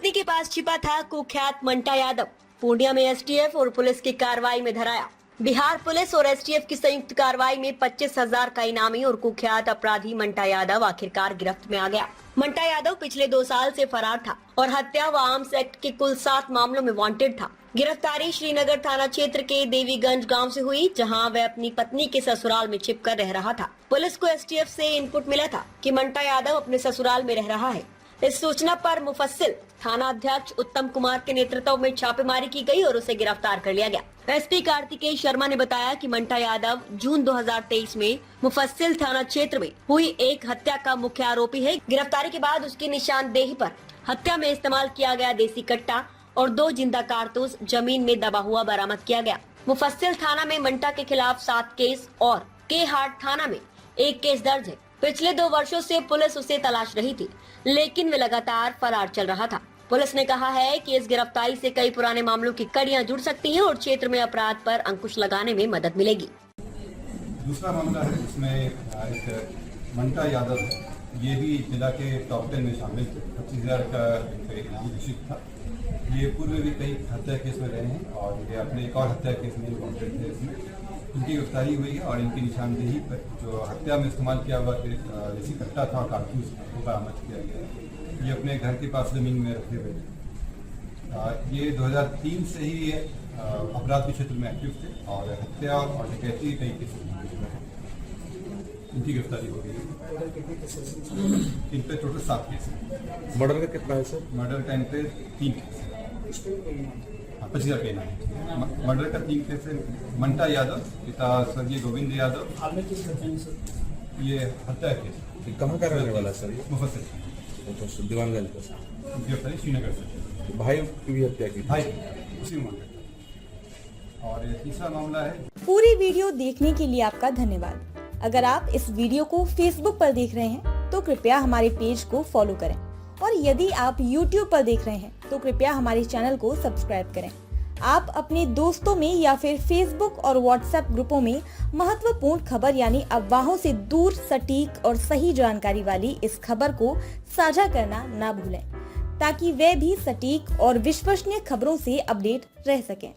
पत्नी के पास छिपा था कुख्यात मंटा यादव। पूर्णिया में एसटीएफ और पुलिस की कार्रवाई में धराया। बिहार पुलिस और एसटीएफ की संयुक्त कार्रवाई में 25,000 का इनामी और कुख्यात अपराधी मंटा यादव आखिरकार गिरफ्त में आ गया। मंटा यादव पिछले 2 साल से फरार था और हत्या व आर्म्स एक्ट के कुल 7 मामलों में वांटेड था। गिरफ्तारी श्रीनगर थाना क्षेत्र के देवीगंज गांव से हुई, जहां वह अपनी पत्नी के ससुराल में छिपकर रह रहा था। पुलिस को एसटीएफ से इनपुट मिला था कि मंटा यादव अपने ससुराल में रह रहा है। इस सूचना पर मुफस्सिल थाना अध्यक्ष उत्तम कुमार के नेतृत्व में छापेमारी की गई और उसे गिरफ्तार कर लिया गया। एसपी कार्तिकेय शर्मा ने बताया कि मंटा यादव जून 2023 में मुफस्सिल थाना क्षेत्र में हुई एक हत्या का मुख्य आरोपी है। गिरफ्तारी के बाद उसकी निशानदेही पर हत्या में इस्तेमाल किया गया देसी कट्टा और 2 जिंदा कारतूस जमीन में दबा हुआ बरामद किया गया। मुफस्सिल थाना में मंटा के खिलाफ 7 केस और के हाट थाना में 1 केस दर्ज है। पिछले 2 वर्षों से पुलिस उसे तलाश रही थी, लेकिन वे लगातार फरार चल रहा था। पुलिस ने कहा है कि इस गिरफ्तारी से कई पुराने मामलों की कड़ियां जुड़ सकती हैं और क्षेत्र में अपराध पर अंकुश लगाने में मदद मिलेगी। दूसरा मामला है जिसमें एक मंटा यादव है, ये भी जिला के टॉप 10 में शामिल थे। 25,000 का इनाम घोषित था। ये पूर्व में भी कई हत्या केस में रहे हैं और ये अपने एक और हत्या केस में वांटेड थे। इसमें इनकी गिरफ्तारी हुई है और इनकी निशानदेही पर जो हत्या में इस्तेमाल किया हुआ देसी कट्टा था, कारतूस को बरामद किया गया। ये अपने घर के पास जमीन में रखे हुए थे। ये 2003 से ही अपराध के क्षेत्र में एक्टिव थे और हत्या और डकैती कई केस में इनकी गिरफ्तारी हो गई है। इन पे टोटल 7 केस है। मर्डर का कितना है सर? मर्डर का इन पे 3 केस है। 25,000 का इनाम है। मर्डर का 3 केस है। मंटा यादव, पिता स्वर्गीय गोविंद यादव, ये हत्या केस। कहाँ का रहने वाला सर? मुफस्सिल दीवानगंज का सर। गिरफ्तारी श्रीनगर से। भाई की भी हत्या की? भाई उसी में मामला। और ये तीसरा मामला है। पूरी वीडियो देखने के लिए आपका धन्यवाद। अगर आप इस वीडियो को फेसबुक पर देख रहे हैं तो कृपया हमारे पेज को फॉलो करें और यदि आप यूट्यूब पर देख रहे हैं तो कृपया हमारे चैनल को सब्सक्राइब करें। आप अपने दोस्तों में या फिर फेसबुक और व्हाट्सएप ग्रुपों में महत्वपूर्ण खबर यानी अफवाहों से दूर सटीक और सही जानकारी वाली इस खबर को साझा करना ना भूलें, ताकि वे भी सटीक और विश्वसनीय खबरों से अपडेट रह सकें।